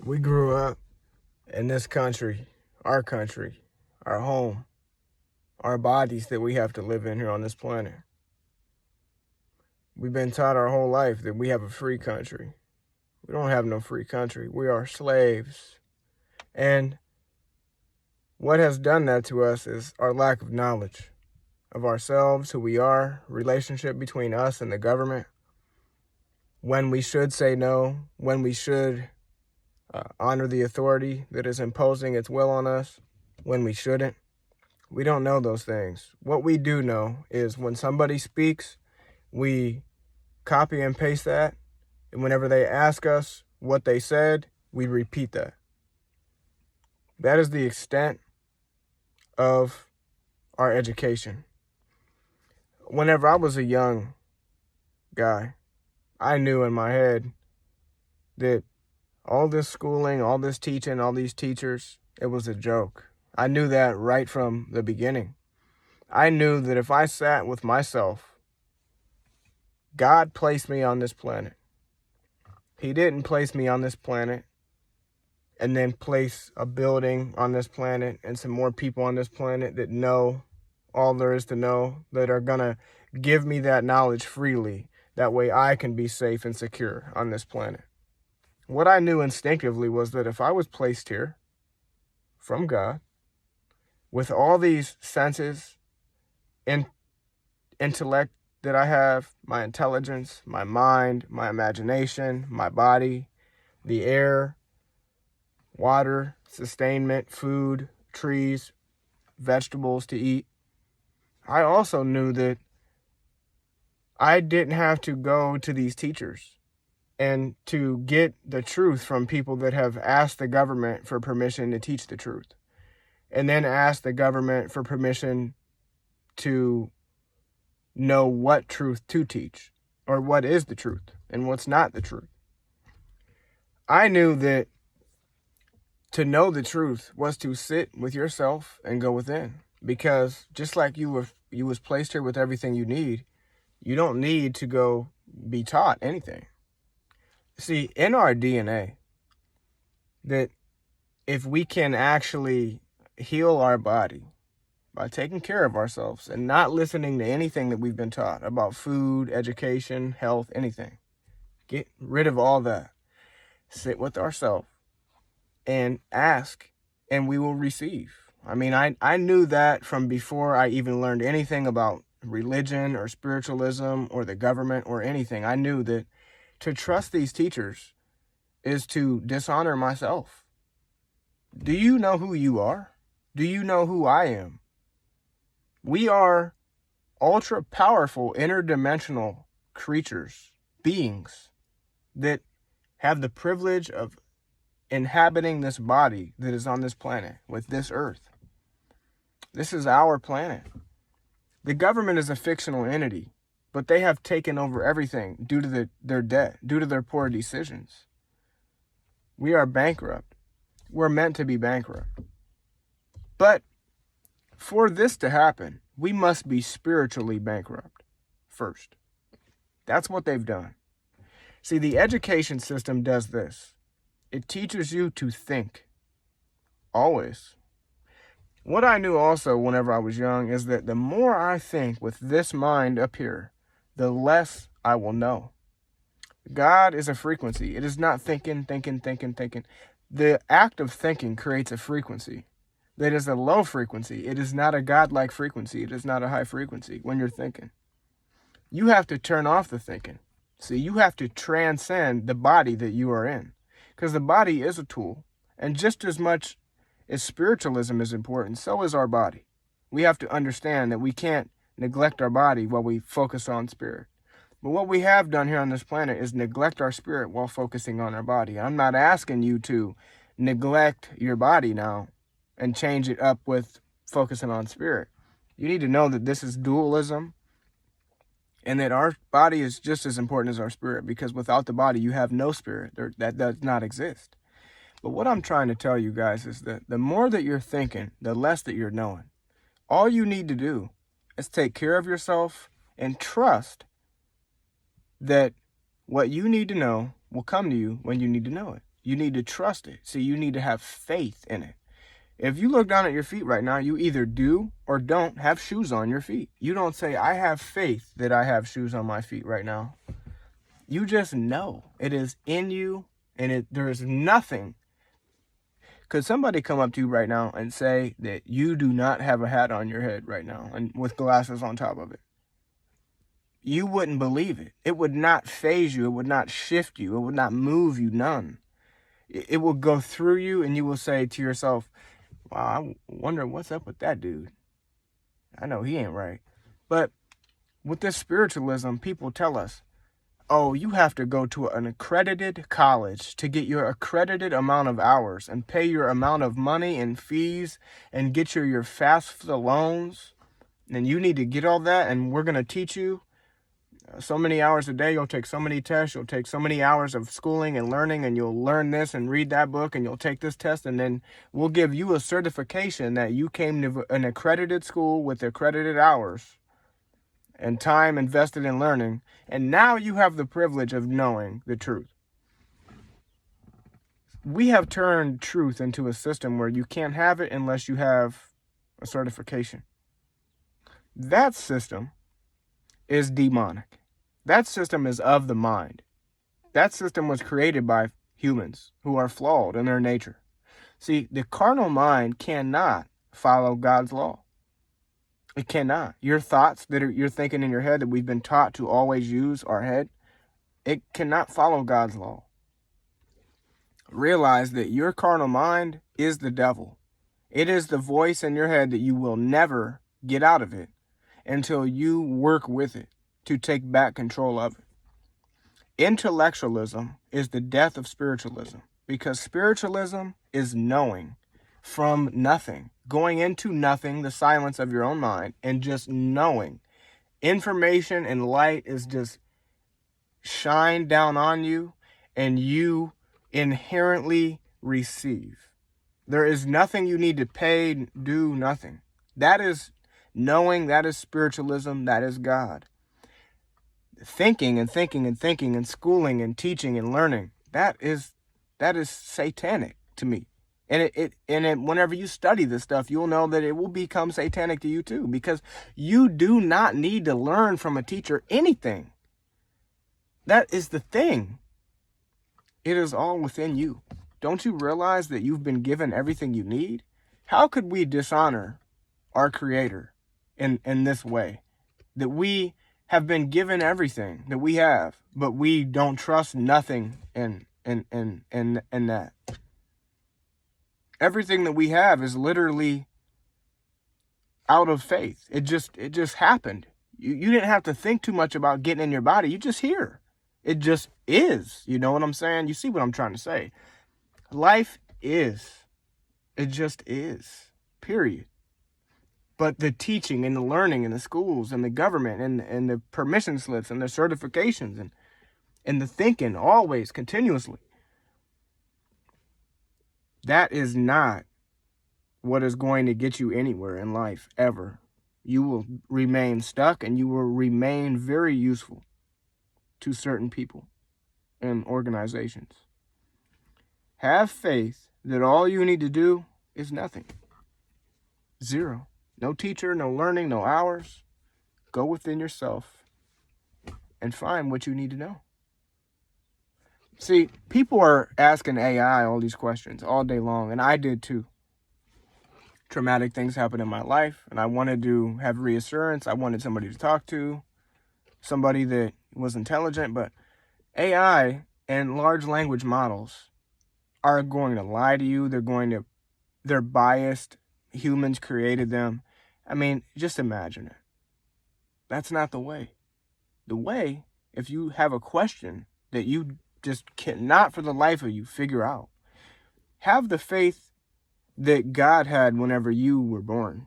We grew up in this country, our home, our bodies that we have to live in here on this planet. We've been taught our whole life that we have a free country. We don't have no free country. We are slaves. And what has done that to us is our lack of knowledge of ourselves, who we are, relationship between us and the government, when we should say no, when we should honor the authority that is imposing its will on us, when we shouldn't. We don't know those things. What we do know is when somebody speaks, we copy and paste that, and whenever they ask us what they said, we repeat that. That is the extent of our education. Whenever I was a young guy, I knew in my head that all this schooling, all this teaching, all these teachers, it was a joke. I knew that right from the beginning. I knew that if I sat with myself, God placed me on this planet. He didn't place me on this planet and then place a building on this planet and some more people on this planet that know all there is to know, that are going to give me that knowledge freely. That way I can be safe and secure on this planet. What I knew instinctively was that if I was placed here from God, with all these senses and intellect that I have, my intelligence, my mind, my imagination, my body, the air, water, sustainment, food, trees, vegetables to eat, I also knew that I didn't have to go to these teachers and to get the truth from people that have asked the government for permission to teach the truth, and then asked the government for permission to know what truth to teach, or what is the truth and what's not the truth. I knew that to know the truth was to sit with yourself and go within, because just like you was placed here with everything you need, you don't need to go be taught anything. See, in our DNA, that if we can actually heal our body by taking care of ourselves and not listening to anything that we've been taught about food, education, health, anything, get rid of all that, sit with ourselves and ask, and we will receive. I mean, I knew that from before I even learned anything about religion or spiritualism or the government or anything. I knew that to trust these teachers is to dishonor myself. Do you know who you are? Do you know who I am? We are ultra powerful, interdimensional creatures, beings that have the privilege of inhabiting this body that is on this planet with this earth. This is our planet. The government is a fictional entity, but they have taken over everything due to their debt, due to their poor decisions. We are bankrupt. We're meant to be bankrupt. But for this to happen, we must be spiritually bankrupt first. That's what they've done. See, the education system does this. It teaches you to think. Always. What I knew also whenever I was young is that the more I think with this mind up here, the less I will know. God is a frequency. It is not thinking. The act of thinking creates a frequency that is a low frequency. It is not a godlike frequency. It is not a high frequency when you're thinking. You have to turn off the thinking. See, you have to transcend the body that you are in, because the body is a tool. And just as much as spiritualism is important, so is our body. We have to understand that we can't neglect our body while we focus on spirit. But what we have done here on this planet is neglect our spirit while focusing on our body. I'm not asking you to neglect your body now and change it up with focusing on spirit. You need to know that this is dualism, and that our body is just as important as our spirit, because without the body, you have no spirit. That does not exist. But what I'm trying to tell you guys is that the more that you're thinking, the less that you're knowing. All you need to do is take care of yourself and trust that what you need to know will come to you when you need to know it. You need to trust it. See, you need to have faith in it. If you look down at your feet right now, you either do or don't have shoes on your feet. You don't say, I have faith that I have shoes on my feet right now. You just know it is in you, and there is nothing. Could somebody come up to you right now and say that you do not have a hat on your head right now and with glasses on top of it? You wouldn't believe it. It would not faze you. It would not shift you. It would not move you, none. It will go through you, and you will say to yourself, wow, I wonder what's up with that dude. I know he ain't right. But with this spiritualism, people tell us, oh, you have to go to an accredited college to get your accredited amount of hours and pay your amount of money and fees and get your FAFSA loans. And you need to get all that, and we're going to teach you so many hours a day. You'll take so many tests. You'll take so many hours of schooling and learning, and you'll learn this and read that book, and you'll take this test, and then we'll give you a certification that you came to an accredited school with accredited hours and time invested in learning, and now you have the privilege of knowing the truth. We have turned truth into a system where you can't have it unless you have a certification. That system is demonic. That system is of the mind. That system was created by humans who are flawed in their nature. See, the carnal mind cannot follow God's law. It cannot. Your thoughts that you're thinking in your head that we've been taught to always use our head, it cannot follow God's law. Realize that your carnal mind is the devil. It is the voice in your head that you will never get out of it until you work with it to take back control of it. Intellectualism is the death of spiritualism, because spiritualism is knowing from nothing, going into nothing, the silence of your own mind, and just knowing. Information and light is just shine down on you, and you inherently receive. There is nothing you need to pay, do nothing. That is knowing, that is spiritualism, that is God. Thinking and thinking and thinking and schooling and teaching and learning, that is satanic to me. And whenever you study this stuff, you'll know that it will become satanic to you too, because you do not need to learn from a teacher anything. That is the thing. It is all within you. Don't you realize that you've been given everything you need? How could we dishonor our Creator in this way? That we have been given everything that we have, but we don't trust nothing in that. Everything that we have is literally out of faith. It just happened. You didn't have to think too much about getting in your body. You just here. It just is. You know what I'm saying? You see what I'm trying to say? Life is. It just is. Period. But the teaching and the learning in the schools and the government and the permission slips and the certifications and the thinking always continuously, that is not what is going to get you anywhere in life ever. You will remain stuck, and you will remain very useful to certain people and organizations. Have faith that all you need to do is nothing. Zero. No teacher, no learning, no hours. Go within yourself and find what you need to know. See, people are asking AI all these questions all day long, and I did too. Traumatic things happened in my life, and I wanted to have reassurance. I wanted somebody to talk to, somebody that was intelligent, but AI and large language models are going to lie to you. They're biased. Humans created them. I mean, just imagine it. That's not the way. The way, if you have a question that you just cannot for the life of you figure out, have the faith that God had whenever you were born.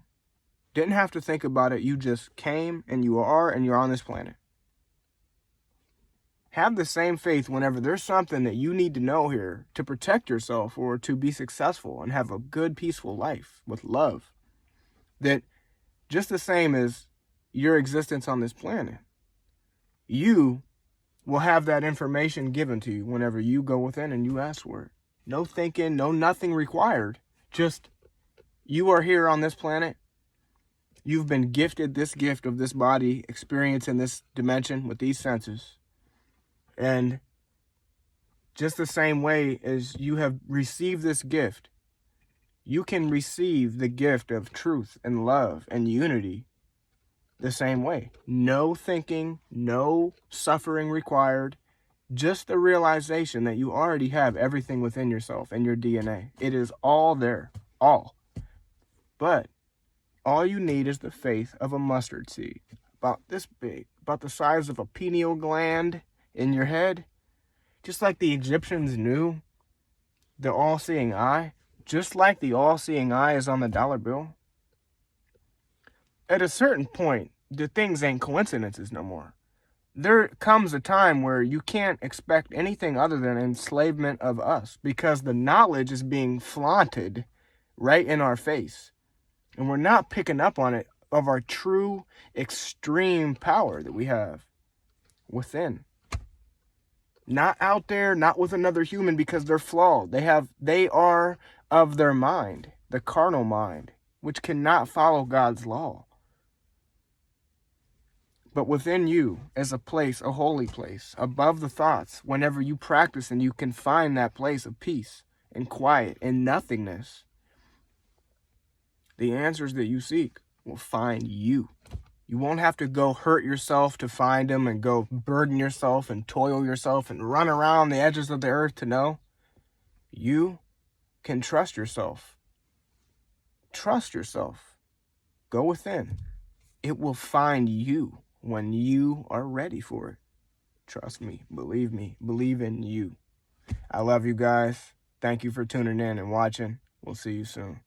Didn't have to think about it. You just came, and you're on this planet. Have the same faith whenever there's something that you need to know here to protect yourself or to be successful and have a good, peaceful life with love. That just the same as your existence on this planet, you will have that information given to you whenever you go within and you ask for it. No thinking, no nothing required. Just you are here on this planet. You've been gifted this gift of this body, experience in this dimension with these senses. And just the same way as you have received this gift, you can receive the gift of truth and love and unity the same way. No thinking, no suffering required, just the realization that you already have everything within yourself and your DNA. It is all there, all. But all you need is the faith of a mustard seed, about this big, about the size of a pineal gland in your head. Just like the Egyptians knew the all-seeing eye, just like the all-seeing eye is on the dollar bill. At a certain point, the things ain't coincidences no more. There comes a time where you can't expect anything other than enslavement of us, because the knowledge is being flaunted right in our face. And we're not picking up on it, of our true extreme power that we have within. Not out there, not with another human, because they're flawed. They are of their mind, the carnal mind, which cannot follow God's law. But within you is a place, a holy place, above the thoughts. Whenever you practice and you can find that place of peace and quiet and nothingness, the answers that you seek will find you. You won't have to go hurt yourself to find them and go burden yourself and toil yourself and run around the edges of the earth to know. You can trust yourself. Trust yourself. Go within. It will find you when you are ready for it. Trust me. Believe in you. I love you guys. Thank you for tuning in and watching. We'll see you soon.